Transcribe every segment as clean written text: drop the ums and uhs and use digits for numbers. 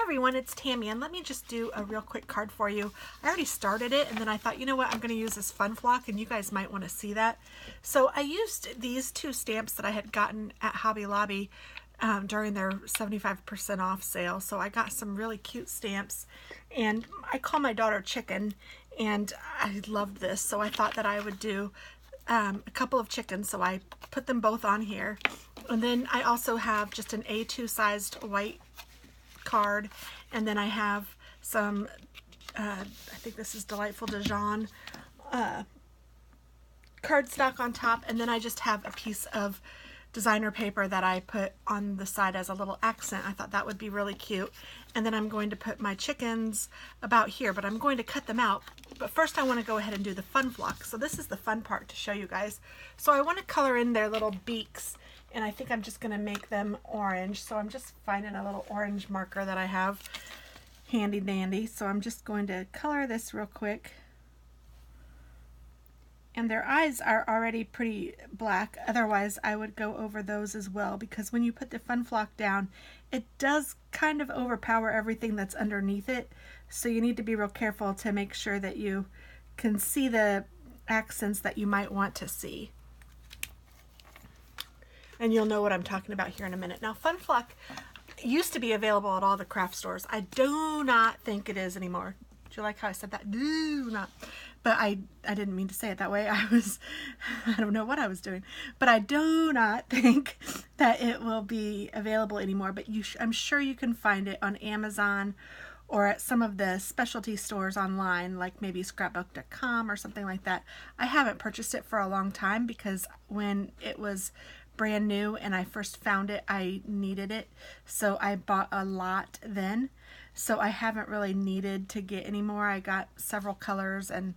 everyone, it's Tammy, and let me just do a real quick card for you. I already started it, and then I thought, you know what, I'm going to use this fun flock, and you guys might want to see that. So I used these two stamps that I had gotten at Hobby Lobby during their 75% off sale. So I got some really cute stamps, and I call my daughter Chicken, and I loved this, so I thought that I would do a couple of chickens, so I put them both on here. And then I also have just an A2 sized white card, and then I have some I think this is Delightful Dijon cardstock on top, and then I just have a piece of designer paper that I put on the side as a little accent. I thought that would be really cute. And then I'm going to put my chickens about here, but I'm going to cut them out. But first I want to go ahead and do the fun flock. So this is the fun part to show you guys. So I want to color in their little beaks, and I think I'm just going to make them orange. So I'm just finding a little orange marker that I have handy dandy. So I'm just going to color this real quick. And their eyes are already pretty black. Otherwise, I would go over those as well, because when you put the fun flock down, it does kind of overpower everything that's underneath it. So you need to be real careful to make sure that you can see the accents that you might want to see. And you'll know what I'm talking about here in a minute. Now, fun flock used to be available at all the craft stores. I do not think it is anymore. Do you like how I said that? Do not. But I didn't mean to say it that way. I don't know what I was doing. But I do not think that it will be available anymore. But I'm sure you can find it on Amazon or at some of the specialty stores online, like maybe scrapbook.com or something like that. I haven't purchased it for a long time because when it was brand new and I first found it, I needed it. So I bought a lot then. So I haven't really needed to get any more. I got several colors and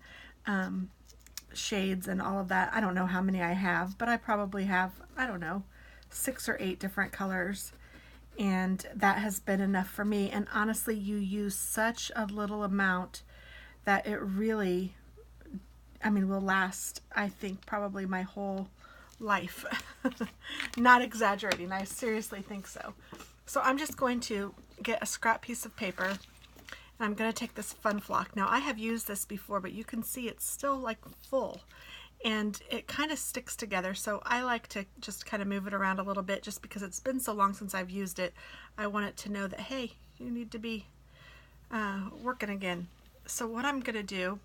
shades and all of that. I don't know how many I have, but I probably have, I don't know, 6 or 8 different colors. And that has been enough for me. And honestly, you use such a little amount that it really, I mean, will last, I think, probably my whole life. Not exaggerating. I seriously think so. So I'm just going to get a scrap piece of paper, and I'm going to take this fun flock. Now I have used this before, but you can see it's still like full and it kind of sticks together. So I like to just kind of move it around a little bit just because it's been so long since I've used it. I want it to know that, hey, you need to be working again. So what I'm going to do,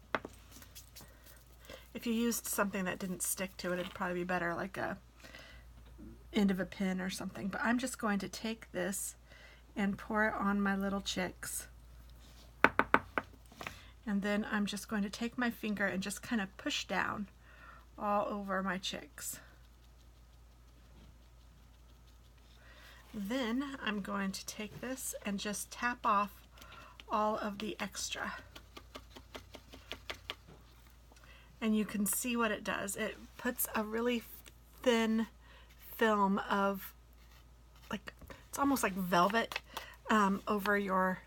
if you used something that didn't stick to it, it'd probably be better, like a end of a pin or something. But I'm just going to take this and pour it on my little chicks. And then I'm just going to take my finger and just kind of push down all over my chicks. Then I'm going to take this and just tap off all of the extra. And you can see what it does. It puts a really thin film of, like, it's almost like velvet over your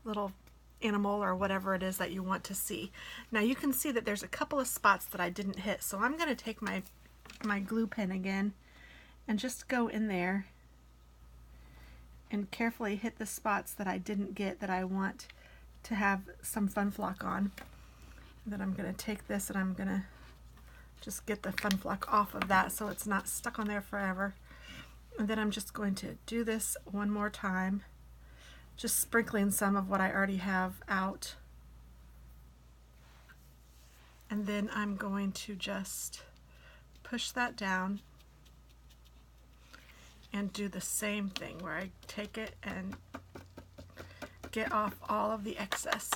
little animal or whatever it is that you want to see. Now you can see that there's a couple of spots that I didn't hit, so I'm going to take my glue pen again and just go in there and carefully hit the spots that I didn't get that I want to have some fun flock on. And then I'm going to take this and I'm going to just get the fun flock off of that so it's not stuck on there forever. And then I'm just going to do this one more time, just sprinkling some of what I already have out. And then I'm going to just push that down and do the same thing where I take it and get off all of the excess.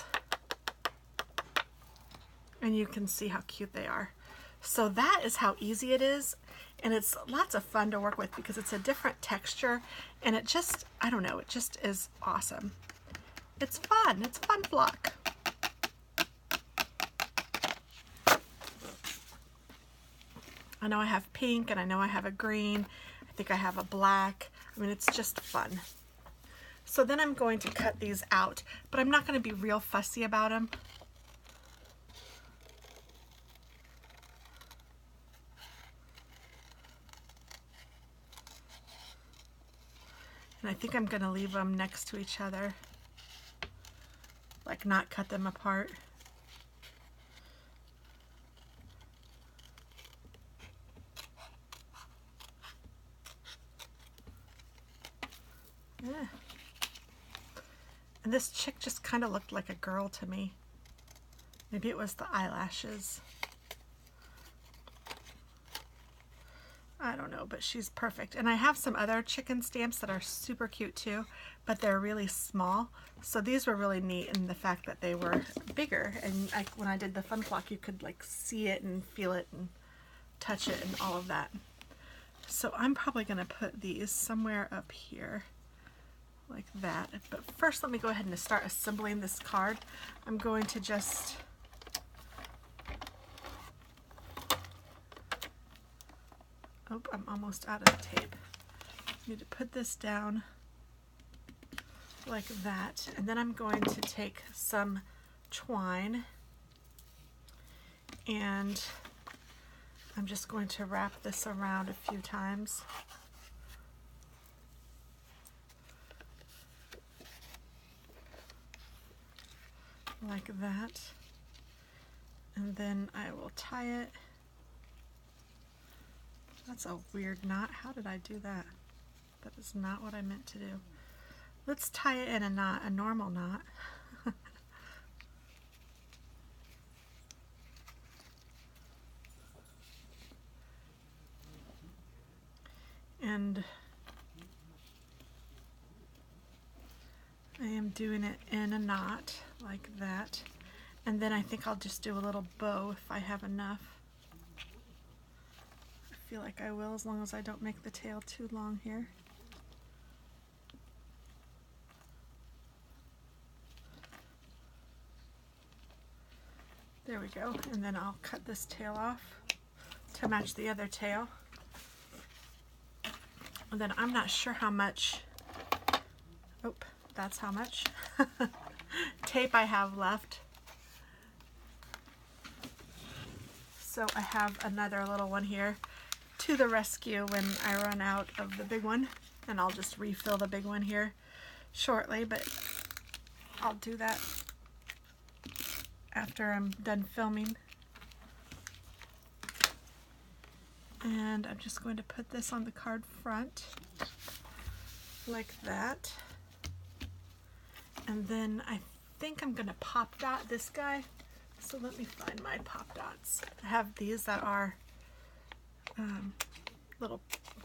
And you can see how cute they are. So that is how easy it is, and it's lots of fun to work with because it's a different texture, and it just, I don't know, it just is awesome. It's fun. It's fun flock. I know I have pink, and I know I have a green. I think I have a black. I mean, it's just fun. So then I'm going to cut these out, but I'm not going to be real fussy about them. And I I think I'm going to leave them next to each other, like not cut them apart. Yeah. And this chick just kind of looked like a girl to me. Maybe it was the eyelashes. I don't know, but she's perfect. And I have some other chicken stamps that are super cute too, but they're really small. So these were really neat in the fact that they were bigger. And when I did the fun flock, you could like see it and feel it and touch it and all of that. So I'm probably going to put these somewhere up here like that. But first, let me go ahead and start assembling this card. I'm going to just oh, I'm almost out of tape. I need to put this down like that, and then I'm going to take some twine and I'm just going to wrap this around a few times. Like that. And then I will tie it. That's a weird knot. How did I do that? That is not what I meant to do. Let's tie it in a knot, a normal knot. And I am doing it in a knot like that. And then I think I'll just do a little bow if I have enough. I feel like I will, as long as I don't make the tail too long here. There we go. And then I'll cut this tail off to match the other tail. And then I'm not sure how much, oh, that's how much tape I have left. So I have another little one here to the rescue when I run out of the big one, and I'll just refill the big one here shortly, but I'll do that after I'm done filming. And I'm just going to put this on the card front like that. And then I think I'm going to pop dot this guy. So let me find my pop dots. I have these that are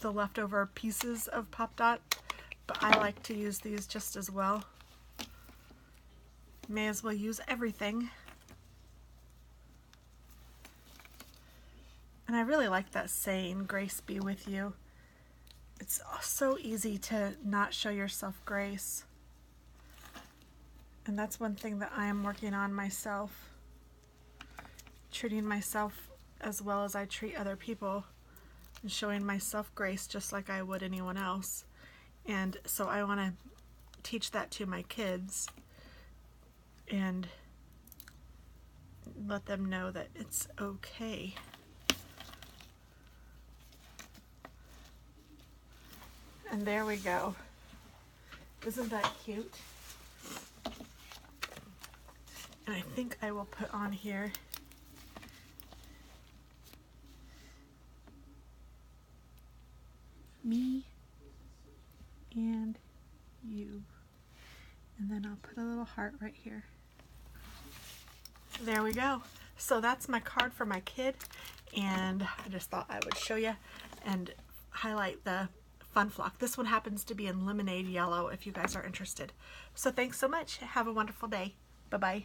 the leftover pieces of pop dot, but I like to use these just as well. May as well use everything. And I really like that saying, grace be with you. It's so easy to not show yourself grace. And that's one thing that I am working on myself. Treating myself as well as I treat other people and showing myself grace just like I would anyone else. And so I want to teach that to my kids and let them know that it's okay. And there we go. Isn't that cute? And I think I will put on here me and you. And then I'll put a little heart right here. There we go. So that's my card for my kid, and I just thought I would show you and highlight the fun flock. This one happens to be in lemonade yellow if you guys are interested. So thanks so much. Have a wonderful day. Bye-bye.